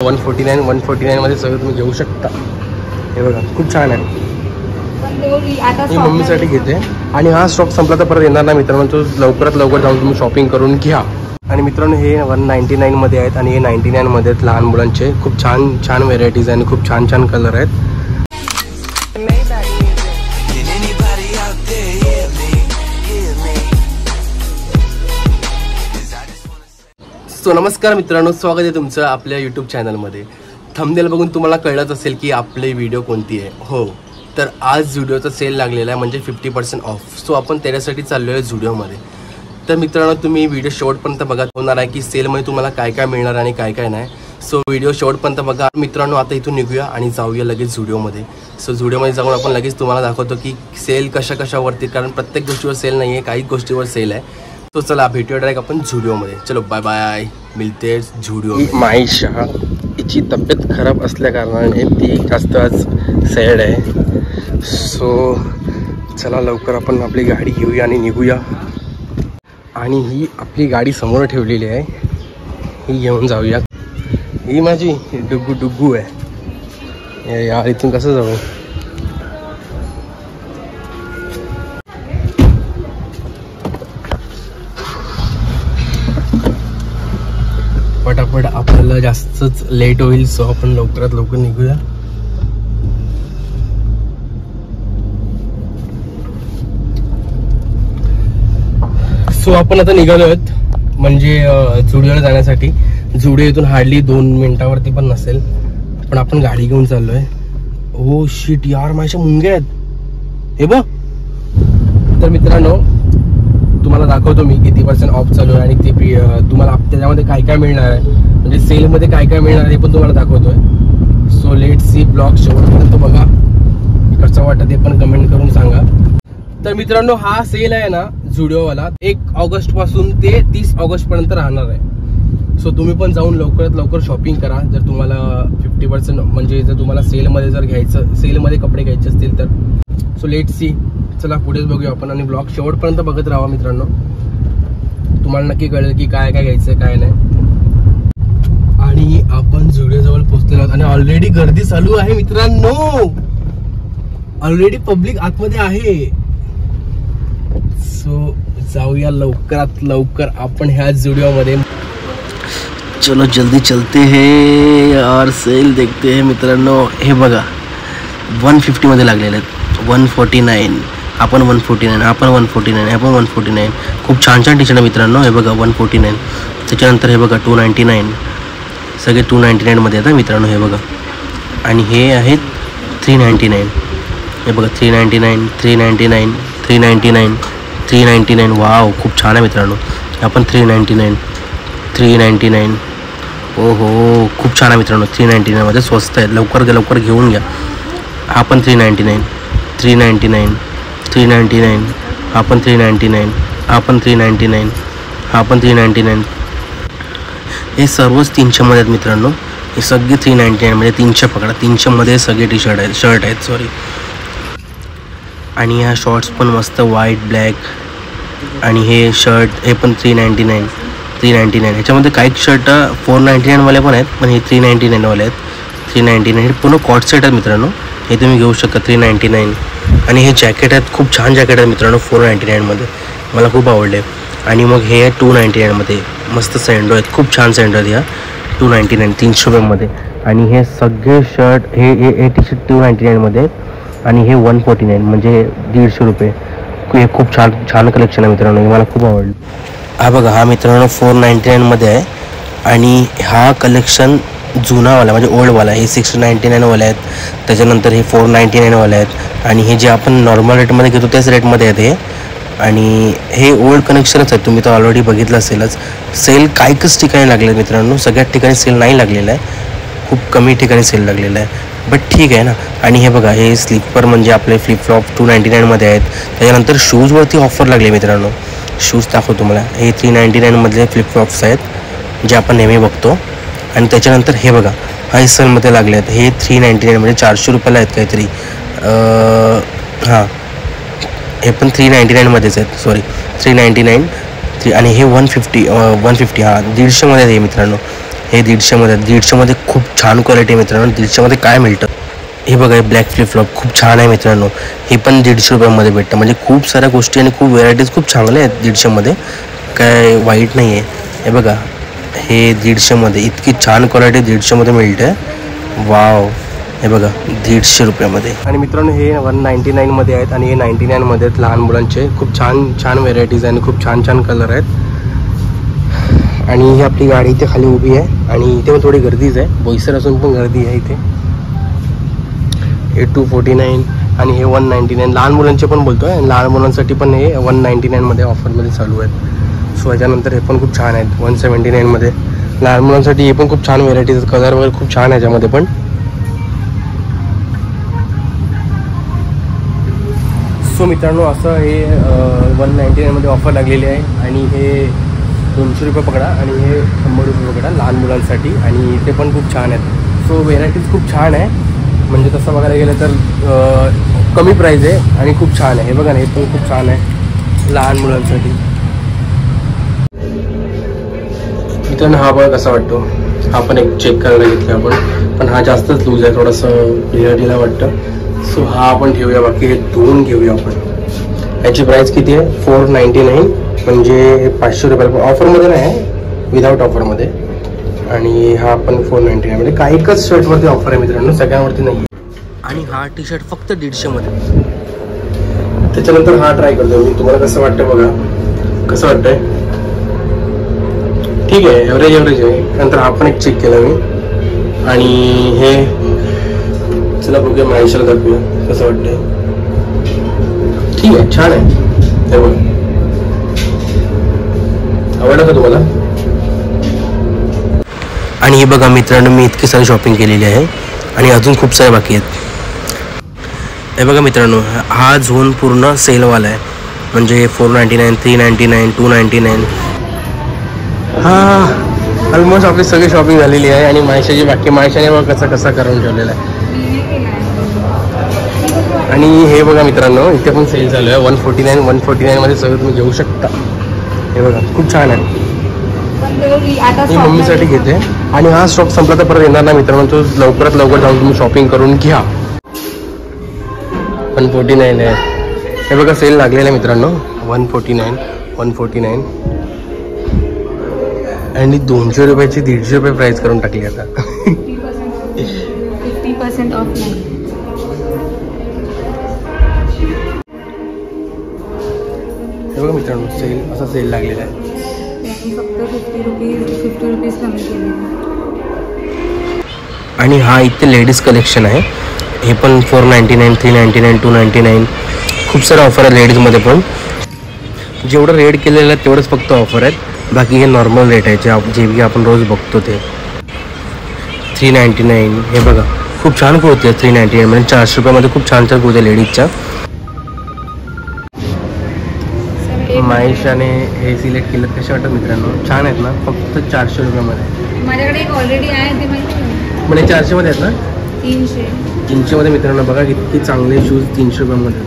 149 मध्ये सगळं तुम्ही घेऊ शकता. हे बघा खूप छान आहे. मी मम्मीसाठी घेते आणि हा स्टॉक संपला तर परत येणार नाही मित्रांनो. तो लवकरात लवकर जाऊन तुम्ही शॉपिंग करून घ्या. आणि मित्रांनो हे 199 मध्ये आहेत आणि हे 99 मध्ये आहेत. लहान मुलांचे खूप छान छान व्हेरायटीज आणि खूप छान छान कलर आहेत. सो नमस्कार मित्रांनो, स्वागत आहे तुमचं आपल्या यूट्यूब चॅनलमध्ये. थंबनेल बघून तुम्हाला कळलंच असेल की आपली व्हिडिओ कोणती आहे. हो, तर आज झुडिओचा सेल लागलेला आहे म्हणजे 50% ऑफ. सो आपण त्याच्यासाठी चाललो आहे झुडिओमध्ये. तर मित्रांनो तुम्ही व्हिडिओ शेवटपर्यंत बघा. होणार आहे की सेलमध्ये तुम्हाला काय काय मिळणार आणि काय काय नाही. सो व्हिडिओ शेवटपर्यंत बघा. मित्रांनो आता इथून निघूया आणि जाऊया लगेच झुडिओमध्ये. सो झुडिओमध्ये जाऊन आपण लगेच तुम्हाला दाखवतो की सेल कशावरती, कारण प्रत्येक गोष्टीवर सेल नाही आहे, काही गोष्टीवर सेल आहे. तो चला भेटूया डायरेक्ट आपण झुडिओमध्ये. चलो बाय बाय, मिळते झुडिओ. माईशा हिची तब्येत खराब असल्या कारणाने ती जास्त आज सॅड आहे. सो चला लवकर आपण आपली गाडी घेऊया आणि निघूया. आणि ही आपली गाडी समोर ठेवलेली आहे, ही घेऊन जाऊया. ही माझी डुग्गू आहे यार. इथून कसं जाऊ? पटापट आपल्याला जास्तच लेट होईल. सो आपण लवकरात लवकर निघूया. सो आपण आता निघालो आहोत म्हणजे झुडिओला जाण्यासाठी. झुडिओ इथून हार्डली 2 मिनिटावरती पण नसेल, पण आपण गाडी घेऊन चाललोय. ओ शिट यार, माझ्या मुंग्या आहेत हे बघ. तर मित्रांनो तुम्हाला दाखवतो मी किती % ऑफ चालू आहे आणि ते तुम्हाला त्याच्यामध्ये काय काय मिळणार आहे, म्हणजे सेलमध्ये काय काय मिळणार आहे हे पण तुम्हाला दाखवतोय. सो लेट सी ब्लॉग शेवटपर्यंत बघा. कसं वाटतं ते पण कमेंट करून सांगा. तर मित्रांनो हा सेल आहे ना झुडिओवाला 1 ऑगस्ट पासून ते 30 ऑगस्ट पर्यंत राहणार आहे. सो तुम्ही पण जाऊन लवकरात लवकर शॉपिंग करा. जर तुम्हाला 50% म्हणजे जर तुम्हाला सेलमध्ये जर घ्यायचं, सेलमध्ये कपडे घ्यायचे असतील तर. सो लेट सी, चला पुढेच बघूया आपण आणि ब्लॉग शेवटपर्यंत बघत राहा मित्रांनो. तुम्हाला नक्की कळेल की काय काय घ्यायचं काय नाही. आणि आपण झुडिओजवळ पोहोचलेलो आहोत आणि ऑलरेडी गर्दी चालू आहे मित्रांनो. ऑलरेडी पब्लिक आतमध्ये आहे. सो जाऊया लवकरात लवकर आपण ह्या झुडिओमध्ये. चलो जल्दी चलते हैं और सेल देखते हैं मित्रांनो. हे बघा 150 मध्ये लागलेले आहेत. 149, आपण 149, आपण 149, आपण 149. खूप छान छान टी शर्ट मित्रांनो. हे बघा 149. त्याच्यानंतर हे बघा 299. सगळे 299 मध्ये आहेत मित्रांनो. हे बघा आणि हे आहेत 399. हे बघा 399, 399, 399, 399. वाव खूप छान आहे मित्रांनो. आपण 399, 399. हो हो खूप छान आहे मित्रांनो. 399 मध्ये स्वस्त आहे. लवकर घेऊन घ्या. आपण 399, 399, 399. आपण 399, आपण 399, आपण 399. हे सर्वच 300 मध्ये आहेत मित्रांनो. हे सगळे 399 मध्ये. 300 पकडा. 300 मध्ये सगळे टी शर्ट आहेत, शर्ट आहेत सॉरी. आणि ह्या शॉर्ट्स पण मस्त व्हाईट ब्लॅक. आणि हे शर्ट हे पण 399, 399. ह्याच्यामध्ये काही शर्ट 499 वाले पण आहेत, पण हे 399 वाले आहेत. 399 हे पूर्ण कॉट सेट आहेत मित्रांनो. हे तुम्ही घेऊ शकता 399. आणि हे जॅकेट आहेत, खूप छान जॅकेट आहेत मित्रांनो 499 मध्ये. मला खूप आवडले. आणि मग हे आहे 299 मध्ये. मस्त सँडो आहेत, खूप छान सँडो आहेत ह्या 299, 300 रुपयामध्ये. आणि हे सगळे शर्ट हे टी शर्ट 299 मध्ये आणि हे 149 म्हणजे 150 रुपये. हे खूप छान कलेक्शन आहे मित्रांनो. हे मला खूप आवडलं. हा बघा हा मित्रांनो 499 मध्ये आहे. आणि हा कलेक्शन जुनावाला म्हणजे ओल्डवाला. हे 699 वाले आहेत. त्याच्यानंतर हे 499 वाले आहेत. आणि हे जे आपण नॉर्मल रेटमध्ये घेतो त्याच रेटमध्ये आहेत हे. आणि हे ओल्ड कलेक्शनच आहेत. तुम्ही तर ऑलरेडी बघितलं असेलच. सेल काहीच ठिकाणी लागले मित्रांनो. सगळ्याच ठिकाणी सेल नाही लागलेला आहे. खूप कमी ठिकाणी सेल लागलेला आहे, बट ठीक आहे ना. आणि हे बघा हे स्लीपर म्हणजे आपले फ्लिपफ्लॉप 299 मध्ये आहेत. त्याच्यानंतर शूजवरती ऑफर लागले मित्रांनो. शूज दाखवतो तुम्हाला. हे 399 मधले फ्लिपफ्लॉप्स आहेत जे आपण नेहमी बघतो. आणि त्याच्यानंतर हे बघा हा सेलमध्ये लागले आहेत. हे 399 म्हणजे 400 रुपयाला आहेत काहीतरी. हां हे पण 399 मध्येच आहेत, सॉरी 399. आणि हे 150 हां 150 मध्ये आहे मित्रांनो. हे 150मध्ये. 150मध्ये खूप छान क्वालिटी आहे मित्रांनो. 150मध्ये काय मिळतं हे बघा. हे ब्लॅक फ्लिप फ्लॉप खूप छान आहे मित्रांनो. हे पण 150 रुपयामध्ये भेटतं. म्हणजे खूप साऱ्या गोष्टी आणि खूप व्हेरायटीज खूप चांगल्या आहेत 150मध्ये. काय वाईट नाही आहे. हे बघा हे 150मध्ये इतकी छान क्वालिटी 150मध्ये मिळते. वाव. हे बघा 150 रुपयामध्ये. आणि मित्रांनो हे 199मध्ये आहेत आणि हे 99मध्ये आहेत लहान मुलांचे. खूप छान छान व्हेरायटीज आहे आणि खूप छान छान कलर आहेत. आणि ही आपली गाडी इथे खाली उभी आहे आणि इथे पण थोडी गर्दीच आहे. बोईसर असून पण गर्दी आहे इथे. हे 249 आणि हे 199. लहान मुलांचे पण बोलतोय. लहान मुलांसाठी पण हे 199मध्ये ऑफरमध्ये चालू आहेत. सो ह्याच्यानंतर हे पण खूप छान आहेत 179मध्ये. लहान मुलांसाठी हे पण खूप छान व्हेरायटीज आहेत. कलर वगैरे खूप छान आहे ह्याच्यामध्ये पण. सो मित्रांनो असं हे 199मध्ये ऑफर लागलेली आहे. आणि हे 200 रुपये पकडा आणि हे 100 रुपये पकडा लहान मुलांसाठी. आणि ते पण खूप छान आहेत. सो व्हेरायटीज खूप छान आहे. म्हणजे तसं बघायला गेलं तर कमी प्राईज आहे आणि खूप छान आहे. हे बघा ना हे पण खूप छान आहे लहान मुलांसाठी. मित्रांनो हा बघा कसा वाटतो. हा पण एक चेक करायला घेतला आपण. पण हा जास्तच लूज आहे. थोडंसं ढिला वाटतं. सो हा आपण ठेवूया. बाकी हे 2 घेऊया आपण. याची प्राईस किती आहे 499. म्हणजे 500 रुपयाला. ऑफरमध्ये नाही आहे विदाऊट ऑफरमध्ये. आणि हा पण 499 म्हणजे काही एकच शर्टवरती ऑफर आहे मित्रांनो. सगळ्यांवरती नाही. आणि हा टी शर्ट फक्त 150मध्ये. त्याच्यानंतर हा ट्राय करतो मी. तुम्हाला कसं वाटतं बघा. कसं वाटतंय. ठीक आहे ॲव्हरेज आहे. नंतर हा पण एक चेक केला मी. आणि हे चला बघूया मायशाला दाखवूया कसं वाटतंय. ठीक आहे छान आहे. हे बघ आवडलं का तुम्हाला. आणि हे बघा मित्रांनो मी इतकी सारी शॉपिंग केलेली आहे आणि अजून खूप सारे बाकी आहेत. हे बघा मित्रांनो हा झोन पूर्ण सेलवाला आहे. म्हणजे 499 399 299. हा ऑलमोस्ट आपली सगळी शॉपिंग झालेली आहे. आणि मायशाची बाकी मायशाने बघा कसा करून ठेवलेला आहे. आणि हे बघा मित्रांनो इथे पण सेल चालू आहे. 149मध्ये सगळं तुम्ही घेऊ शकता. हे बघा खूप छान आहे. मी मम्मीसाठी घेते. आणि हा स्टॉक संपला तर परत येणार ना मित्रांनो. तो लवकरात लवकर जाऊन तुम्ही शॉपिंग करून घ्या. 149 आहे. हे बघा सेल लागलेलं आहे मित्रांनो. 149 आणि 200 रुपयाची 150 रुपये प्राईस करून टाकली आता. 50% ऑफ नाही. हे बघा मित्रांनो सेल असा सेल लागलेला आहे. फक्त 50 रुपीज कमी केले. आणि हा इथे लेडीज कलेक्शन आहे. हे पण 499 399 299 खूप सारे ऑफर आहे लेडीजमध्ये पण. जेवढं रेट केलेलं आहे तेवढंच फक्त ऑफर आहेत. बाकी हे नॉर्मल रेट आहे जे की आपण रोज बघतो ते. 399. हे बघा खूप छान कुर्ती आहे 399 म्हणजे 400 रुपयामध्ये खूप छान छान कुर्ती लेडीजच्या. मायशाने हे सिलेक्ट केलं कसे वाटतं मित्रांनो. छान आहेत ना. फक्त 400 रुपयामध्ये. माझ्याकडे एक ऑलरेडी आहे ते माहिती म्हणजे 400मध्ये आहेत ना. 300 मित्रांनो बघा किती चांगले शूज 300 रुपयामध्ये.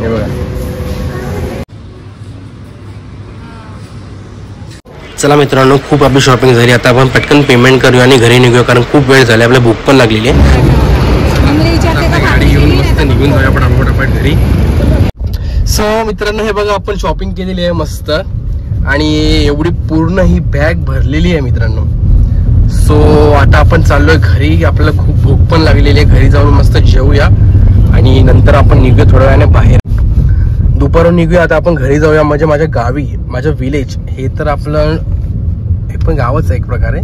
हे बघा. चला मित्रांनो खूप आपली शॉपिंग झाली. आता आपण पटकन पेमेंट करूया आणि घरी निघूया. कारण खूप वेळ झाला. आपल्या भूक पण लागलेली आहे. गाडी घेऊन मस्त निघून जाऊया पटापट घरी. सो मित्रांनो हे बघा आपण शॉपिंग केलेली आहे मस्त. आणि एवढी पूर्ण ही बॅग भरलेली आहे मित्रांनो. सो आता आपण चाललोय घरी. आपल्याला खूप भूक पण लागलेली आहे. घरी जाऊन मस्त जेवूया आणि नंतर आपण निघूया थोड्या वेळाने बाहेर. दुपारून निघूया. आता आपण घरी जाऊया. म्हणजे माझ्या गावी माझं विलेज. हे तर आपलं हे पण गावच आहे एक प्रकारे.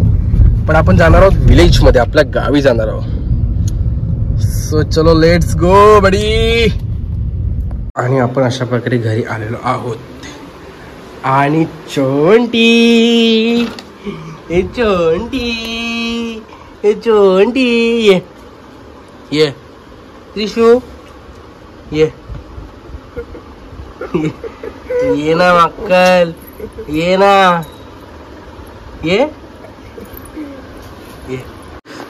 पण आपण जाणार आहोत विलेजमध्ये. आपल्या गावी जाणार आहोत. सो चलो लेट्स गो बडी. आणि आपण अशा प्रकारे घरी आलेलो आहोत. आणि चोंटी ये त्रिशू ये ना मक्कल ये ना ये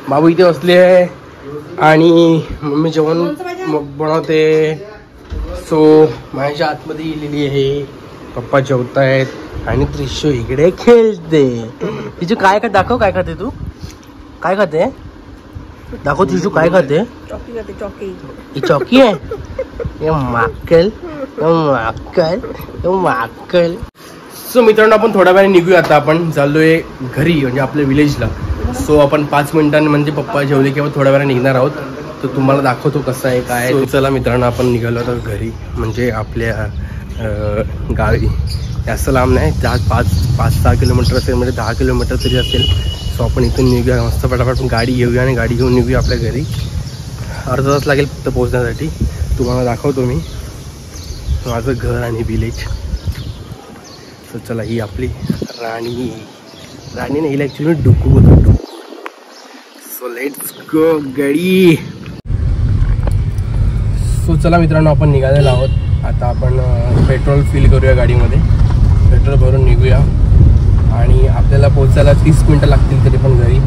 बाबू इथे बसले आहे. आणि मम्मी जेवण बनवते. सो माझ्या आतमध्ये गेलेली आहे. पप्पा जेवतायत. आणि त्रिशू इकडे खेळते. तिची काय काय दाखव, काय खाते तू, काय खाते दाखव. त्रिशू काय खाते? चॉकी खाते. चॉकी. ही चॉकी आहे. हे माकल, माकल. सो मित्रांनो, आपण थोड्या वेळाने निघूया. आता आपण चाललोय घरी, म्हणजे आपल्या विलेजला. सो आपण 5 मिनिटांनी म्हणजे पप्पा जेवले किंवा थोड्या वेळाने निघणार आहोत. तर तुम्हाला दाखवतो कसं आहे काय. चला मित्रांनो, आपण निघालो आता घरी, म्हणजे आपल्या गावी. जास्त लांब नाही, 5-6 किलोमीटर असेल, म्हणजे 10 किलोमीटर तरी असेल. सो आपण इथून निघूया मस्त पटापट, गाडी घेऊया आणि गाडी घेऊन निघूया आपल्या घरी. अर्धा तास लागेल फक्त पोहोचण्यासाठी. तुम्हाला दाखवतो मी माझं घर आणि विलेज. सो चला, ही आपली राणी नाही, हिला ॲक्च्युली डुकू होतं, डुकू. सो लेट्स गो गाडी. सो चला मित्रांनो, आपण निघालेलो आहोत. आता आपण पेट्रोल फिल करूया गाडीमध्ये, पेट्रोल भरून निघूया. आणि आपल्याला पोहोचायला 30 मिनटं लागतील तरी पण घरी.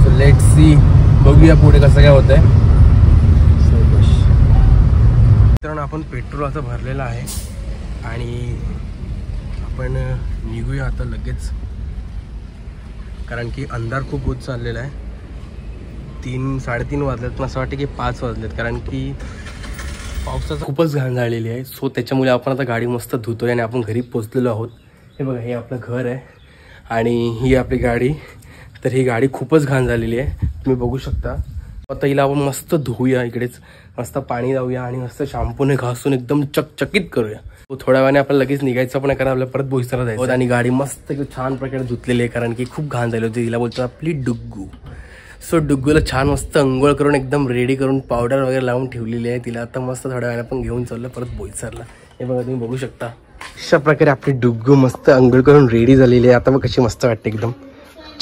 सो लेट्स सी, बघूया पुढे कसं काय होतं आहे. मित्रांनो, आपण पेट्रोल आता भरलेलं आहे आणि आपण निघूया आता लगेच, कारण की अंधार खूप होत चाललेला आहे. 3-3:30 वाजलेत, पण असं वाटतं की 5 वाजलेत, कारण की पावसाचं खूपच घाण झालेली आहे. सो त्याच्यामुळे आपण आता गाडी मस्त धुतोय आणि आपण घरी पोचलेलो आहोत. हे बघा, हे आपलं घर आहे आणि ही आपली गाडी. तर ही गाडी खूपच घाण झालेली आहे, तुम्ही बघू शकता. आता हिला आपण मस्त धुवूया, इकडेच मस्त पाणी लावूया आणि मस्त शॅम्पूने घासून एकदम चकचकीत करूया. थोड्या वेळाने आपल्याला लगेच निघायचं पण आहे, कारण आपल्याला परत बोईसरला जायचं. आणि गाडी मस्त छान प्रकारे धुतलेली आहे, कारण की खूप घाण झाली होती. तिला बोलतो आपली डुग्गू. सो डुग्गूला छान मस्त अंघोळ करून एकदम रेडी करून पावडर वगैरे लावून ठेवलेली आहे. तिला आता मस्त थोड्या वेळाने आपण घेऊन चाललो परत बोईसरला. हे बघा, तुम्ही बघू शकता अशा प्रकारे आपली डुग्गू मस्त अंघोळ करून रेडी झालेली आहे. आता मग कशी मस्त वाटते, एकदम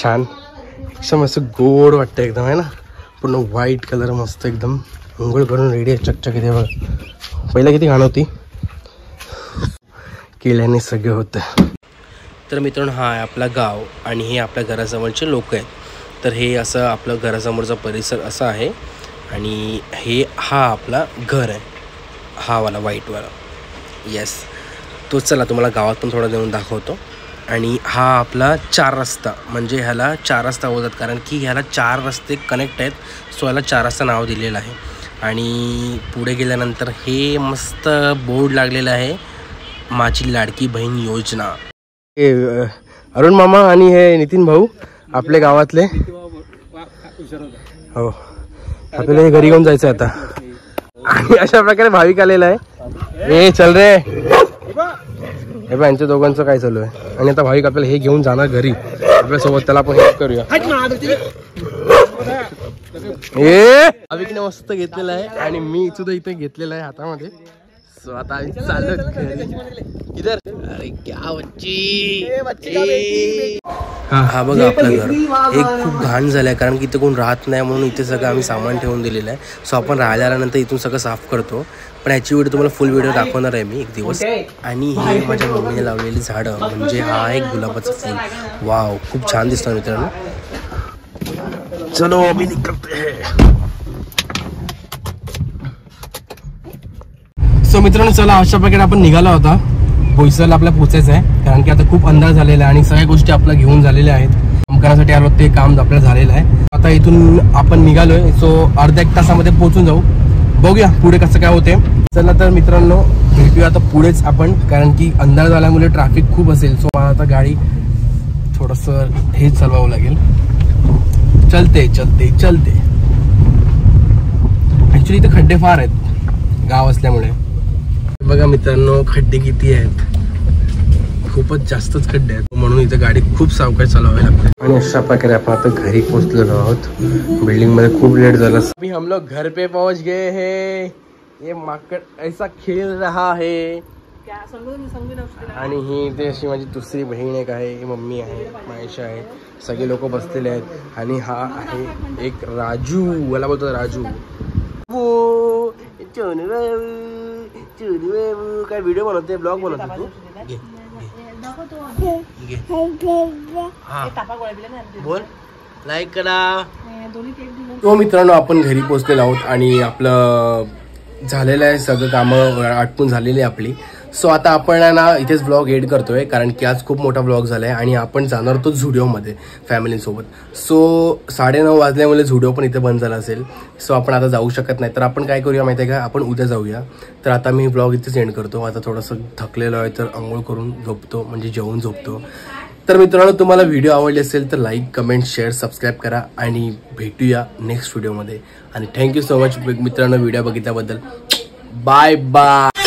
छान, एकदम असं गोड वाटतं एकदम, आहे ना. पूर्ण व्हाईट कलर मस्त एकदम अंघोळ करून रेडी आहे, चकचकीत. हे बघा, पहिला किती घाण होती, केल्याने सगळं होतं. तर मित्रांनो, हा आहे आपला गाव आणि हे आपल्या घराजवळचे लोक आहेत. तर हे असं आपलं घरासमोरचा परिसर असा आहे आणि हा आपला घर आहे, हा वाला व्हाईटवाला. येस. तो चला तुम्हाला गावात पण थोडा देऊन दाखवतो. आणि हा आपला 4 रस्ता, म्हणजे ह्याला 4 रस्ता बोलतात, कारण की ह्याला 4 रस्ते कनेक्ट आहेत. सो ह्याला 4 रस्ता नाव दिलेलं आहे. आणि पुढे गेल्यानंतर हे मस्त बोर्ड लागलेलं आहे, माझी लाडकी बहीण योजना. अरुण मामा आणि हे नितीन भाऊ आपल्या गावातले. हो, आपल्याला हे घरी घेऊन जायचं आता. आणि अशा प्रकारे भाविक आलेला आहे. ए चल रे, हे बघ यांच्या दोघांचं काय चालू आहे. आणि आता भाविक आपल्याला हे घेऊन जाणार घरी आपल्यासोबत, त्याला आपण हेल्प करूया. भाविकने मस्त घेतलेला आहे आणि मी सुद्धा इथे घेतलेला आहे हातामध्ये. सो आता आम्ही चाललो घरी. इधर, अरे क्या बच्ची. हा बघा आपलं घर. हे खूप घाण झालं आहे, कारण की इथे कोण राहत नाही, म्हणून इथे सगळं आम्ही सामान ठेवून दिलेलं आहे. सो आपण राहायला आल्यानंतर इथून सगळं साफ करतो. पण ह्याची व्हिडिओ तुम्हाला फुल व्हिडिओ दाखवणार आहे मी एक दिवस. आणि हे माझ्या मम्मीने लावलेली झाडं, म्हणजे हा एक गुलाबाचं फूल. वाव, खूप छान दिसतं मित्रांनो. चलो अभी निकलते हैं. सो मित्रांनो, चला अशा प्रकारे आपण निघाला होता. बोईसरला आपल्याला पोचायचं आहे, कारण की आता खूप अंदाज झालेला आहे आणि सगळ्या गोष्टी आपल्या घेऊन झालेल्या आहेत. काम करण्यासाठी आलो, ते काम आपल्याला झालेलं आहे. आता इथून आपण निघालोय. सो अर्ध्या 1 तासामध्ये पोहोचून जाऊ. बघूया पुढे कसं काय होते. चला तर मित्रांनो, भेटूया आता पुढेच आपण, कारण की अंधार झाल्यामुळे ट्रॅफिक खूप असेल. सो मला आता गाडी थोडंसं हे चालवावं लागेल. चलते चलते चलते. ऍक्च्युली इथे खड्डे फार आहेत गाव असल्यामुळे. बघा मित्रांनो, खड्डे किती आहेत, खूपच जास्तच खड्डे आहेत, म्हणून इथे गाडी खूप सावकाश चालवावी लागते. आणि अशा प्रकारे आपण आता घरी पोहोचलेलो आहोत. बिल्डिंग मध्ये खूप लेट झाला. अभी हम लोग घर पे पहुंच गए हैं. ये माकड ऐसा खेल रहा है. आणि ही ते अशी माझी दुसरी बहीण एक आहे, मम्मी आहे, मायशा आहे, सगळे लोक बसलेले आहेत. आणि हा आहे एक राजू, मला बोलतो राजू. काय व्हिडिओ बनवते, ब्लॉग बनवते तू? बोल, लाईक करा. तो मित्रांनो, आपण घरी पोहोचलेलो आहोत आणि आपलं झालेलं आहे सगळं, कामं आटपून झालेली आहे आपली. सो आता आपण आहे ना इथेच ब्लॉग एड करतोय, कारण की आज खूप मोठा ब्लॉग झालाय आणि आपण जाणार होतो झुडिओमध्ये फॅमिलीसोबत. सो 9:30 वाजल्यामुळे झुडिओ पण इथे बंद झाला असेल. सो आपण आता जाऊ शकत नाही. तर आपण काय करूया माहिती आहे का, आपण उद्या जाऊया. तर आता मी ब्लॉग इथेच एंड करतो. आता थोडंसं थकलेलो आहे, तर आंघोळ करून झोपतो, म्हणजे जेवून झोपतो. तर मित्रांनो, तुम्हाला व्हिडिओ आवडले असेल तर लाईक, कमेंट, शेअर, सबस्क्राईब करा आणि भेटूया नेक्स्ट व्हिडिओमध्ये. आणि थँक्यू सो मच मित्रांनो व्हिडिओ बघितल्याबद्दल. Bye bye.